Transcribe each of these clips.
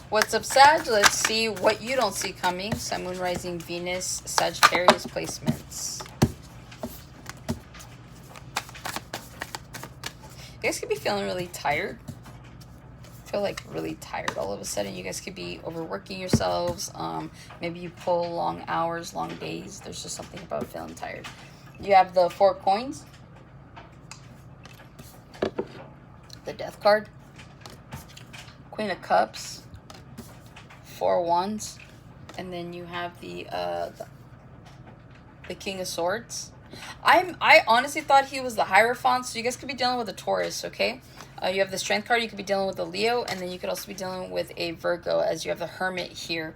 What's up, Sag? Let's see what you don't see coming. Sun, Moon, Rising, Venus, Sagittarius placements. You guys could be feeling really tired. I feel like really tired all of a sudden. You guys could be overworking yourselves. Maybe you pull long hours, long days. There's just something about feeling tired. You have the 4 coins, the Death card, Queen of Cups, 4 wands, and then you have the King of Swords. I honestly thought he was the Hierophant, so you guys could be dealing with a Taurus, okay? You have the Strength card, you could be dealing with a Leo, and then you could also be dealing with a Virgo, as you have the Hermit here.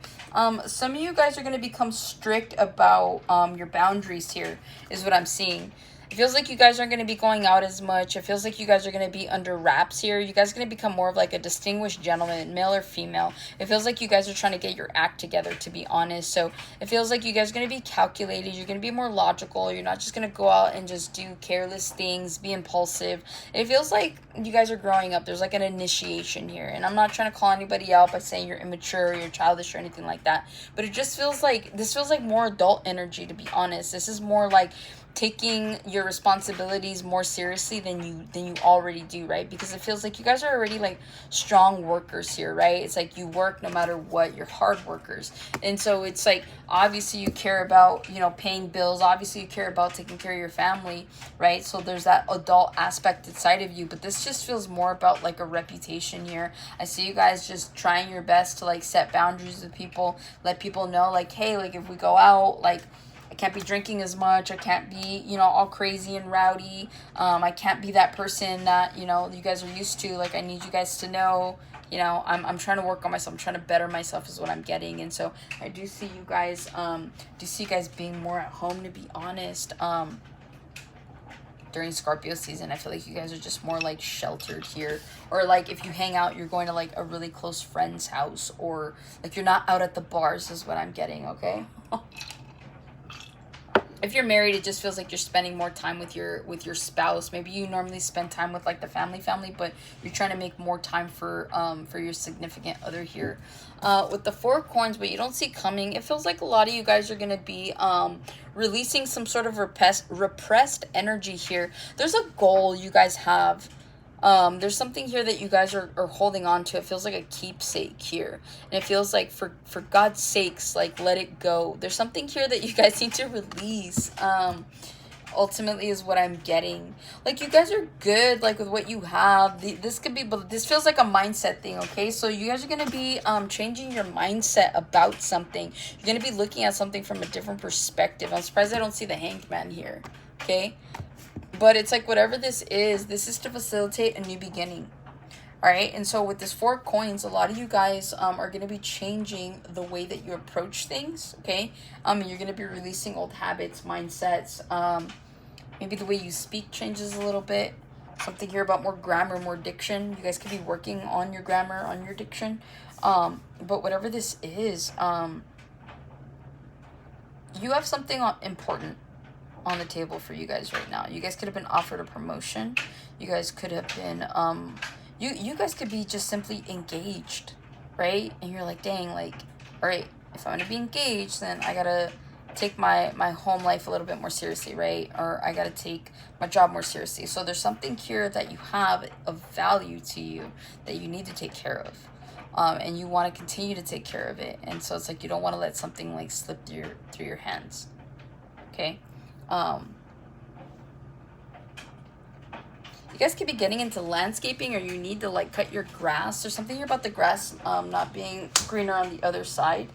Some of you guys are going to become strict about your boundaries here, is what I'm seeing. It feels like you guys aren't going to be going out as much. It feels like you guys are going to be under wraps here. You guys are going to become more of like a distinguished gentleman, male or female. It feels like you guys are trying to get your act together, to be honest. So it feels like you guys are going to be calculated. You're going to be more logical. You're not just going to go out and just do careless things, be impulsive. It feels like you guys are growing up. There's like an initiation here. And I'm not trying to call anybody out by saying you're immature or you're childish or anything like that. But it just feels like, this feels like more adult energy, to be honest. This is more like taking your responsibilities more seriously than you already do, right? Because it feels like you guys are already like strong workers here, right? It's like you work no matter what. You're hard workers. And so it's like, obviously you care about, you know, paying bills. Obviously you care about taking care of your family, right? So there's that adult aspect inside of you. But this just feels more about like a reputation here. I see you guys just trying your best to like set boundaries with people, let people know like, hey, like if we go out, like I can't be drinking as much. I can't be, you know, all crazy and rowdy. I can't be that person that, you know, you guys are used to. Like, I need you guys to know, you know, I'm trying to work on myself. I'm trying to better myself is what I'm getting. And so I do see you guys, being more at home, to be honest. During Scorpio season, I feel like you guys are just more like sheltered here. Or like if you hang out, you're going to like a really close friend's house, or like you're not out at the bars is what I'm getting, okay? If you're married, it just feels like you're spending more time with your spouse. Maybe you normally spend time with like the family, but you're trying to make more time for your significant other here. With the 4 coins, but you don't see coming, it feels like a lot of you guys are going to be releasing some sort of repressed energy here. There's a goal you guys have. There's something here that you guys are holding on to. It feels like a keepsake here. And it feels like for God's sakes, like, let it go. There's something here that you guys need to release. Ultimately is what I'm getting. Like, you guys are good, like, with what you have. This could be, but this feels like a mindset thing, okay? So you guys are going to be changing your mindset about something. You're going to be looking at something from a different perspective. I'm surprised I don't see the Hanged Man here, okay? But it's like whatever this is to facilitate a new beginning. All right. And so with this 4 coins, a lot of you guys are going to be changing the way that you approach things. Okay. You're going to be releasing old habits, mindsets. Maybe the way you speak changes a little bit. Something here about more grammar, more diction. You guys could be working on your grammar, on your diction. But whatever this is, you have something important on the table for you guys right now. You guys could have been offered a promotion. You guys could have been you guys could be just simply engaged, right? And you're like, dang, like, all right, if I'm gonna be engaged, then I gotta take my home life a little bit more seriously, right? Or I gotta take my job more seriously. So there's something here that you have of value to you that you need to take care of. And you want to continue to take care of it. And so it's like you don't want to let something like slip through your hands. Okay? You guys could be getting into landscaping, or you need to like cut your grass. There's something here about the grass not being greener on the other side.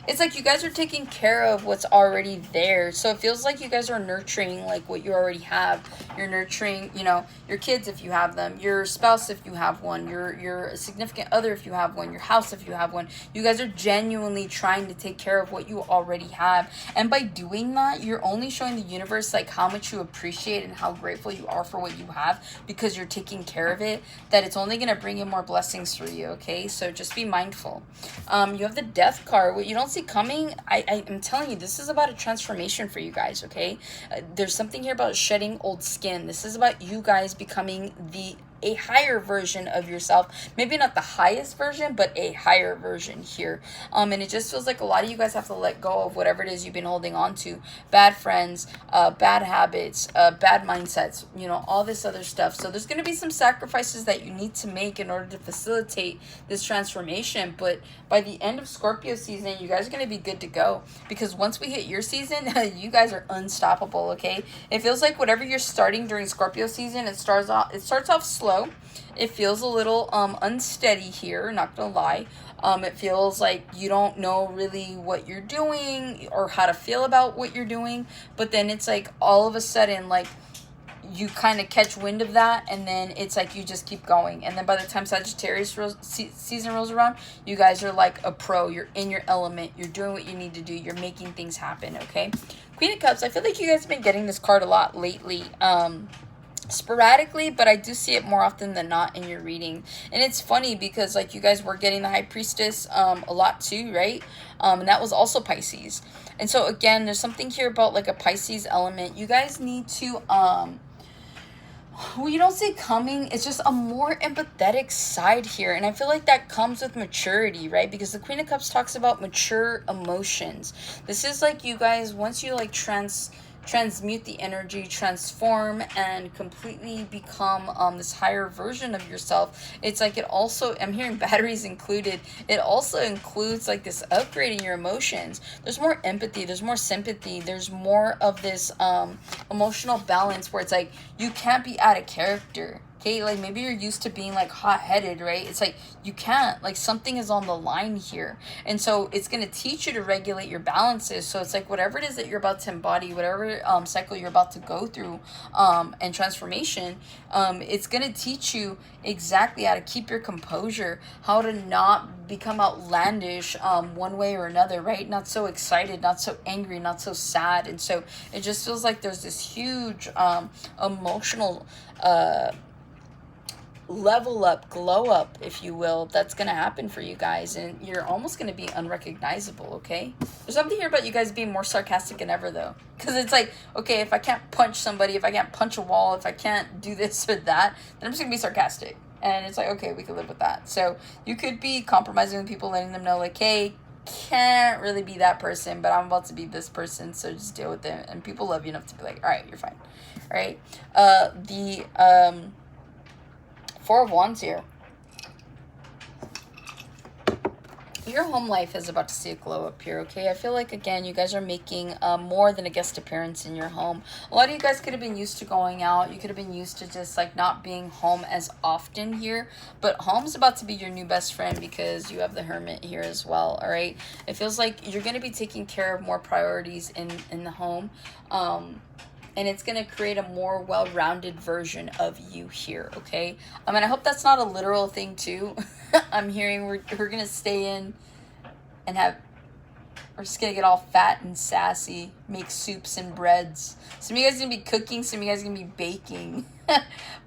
It's like you guys are taking care of what's already there. So it feels like you guys are nurturing like what you already have. You're nurturing, you know, your kids if you have them, your spouse if you have one, your significant other if you have one, your house if you have one. You guys are genuinely trying to take care of what you already have. And by doing that, you're only showing the universe like how much you appreciate and how grateful you are for what you have, because you're taking care of it, that it's only going to bring in more blessings for you, okay? So just be mindful. You have the Death card. What you don't see coming, I'm telling you, this is about a transformation for you guys, okay? There's something here about shedding old skin. This is about you guys becoming the a higher version of yourself. Maybe not the highest version, but a higher version here. And it just feels like a lot of you guys have to let go of whatever it is you've been holding on to. Bad friends, bad habits, bad mindsets, you know, all this other stuff. So there's going to be some sacrifices that you need to make in order to facilitate this transformation. But by the end of Scorpio season, you guys are going to be good to go, because once we hit your season, you guys are unstoppable. Okay, it feels like whatever you're starting during Scorpio season, it starts off slow. It feels a little unsteady here, not gonna lie. It feels like you don't know really what you're doing or how to feel about what you're doing, but then it's like all of a sudden, like, you kind of catch wind of that, and then it's like you just keep going. And then by the time Sagittarius season rolls around, you guys are like a pro. You're in your element. You're doing what you need to do. You're making things happen, okay? Queen of Cups, I feel like you guys have been getting this card a lot lately. Sporadically, but I do see it more often than not in your reading. And it's funny because, like, you guys were getting the High Priestess a lot too, right? And that was also Pisces. And so again, there's something here about like a Pisces element. You guys need to well, you don't say coming, it's just a more empathetic side here. And I feel like that comes with maturity, right? Because the Queen of Cups talks about mature emotions. This is like you guys, once you like transmute the energy, transform, and completely become this higher version of yourself, it's like it also, I'm hearing batteries included, it also includes like this upgrade in your emotions. There's more empathy, there's more sympathy, there's more of this emotional balance where it's like you can't be out of character. Okay, like maybe you're used to being like hot-headed, right? It's like you can't, like something is on the line here. And so it's going to teach you to regulate your balances. So it's like whatever it is that you're about to embody, whatever cycle you're about to go through and transformation, it's going to teach you exactly how to keep your composure, how to not become outlandish one way or another, right? Not so excited, not so angry, not so sad. And so it just feels like there's this huge emotional level up, glow up, if you will, that's gonna happen for you guys, and you're almost gonna be unrecognizable. Okay, there's something here about you guys being more sarcastic than ever, though, because it's like, okay, if I can't punch somebody, if I can't punch a wall, if I can't do this or that, then I'm just gonna be sarcastic. And it's like, okay, we can live with that. So you could be compromising with people, letting them know like, hey, can't really be that person, but I'm about to be this person, so just deal with it. And people love you enough to be like, all right, you're fine. All right, the Four of Wands here. Your home life is about to see a glow up here, okay? I feel like, again, you guys are making more than a guest appearance in your home. A lot of you guys could have been used to going out. You could have been used to just, like, not being home as often here. But home's about to be your new best friend because you have the Hermit here as well, all right? It feels like you're going to be taking care of more priorities in the home. And it's going to create a more well-rounded version of you here, okay? I mean, I hope that's not a literal thing, too. I'm hearing we're going to stay in and we're just going to get all fat and sassy, make soups and breads. Some of you guys are going to be cooking, some of you guys are going to be baking.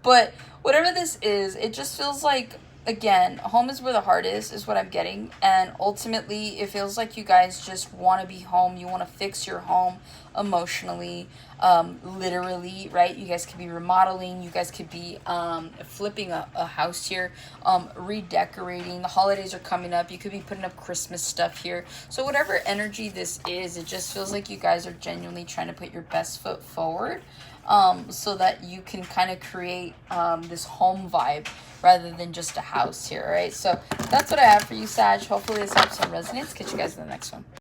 But whatever this is, it just feels like, again, home is where the heart is what I'm getting. And ultimately, it feels like you guys just want to be home. You want to fix your home emotionally, literally, right? You guys could be remodeling. You guys could be flipping a house here, redecorating. The holidays are coming up. You could be putting up Christmas stuff here. So whatever energy this is, it just feels like you guys are genuinely trying to put your best foot forward. So that you can kind of create this home vibe rather than just a house here, right? So that's what I have for you, Sag. Hopefully this helps and resonates. Catch you guys in the next one.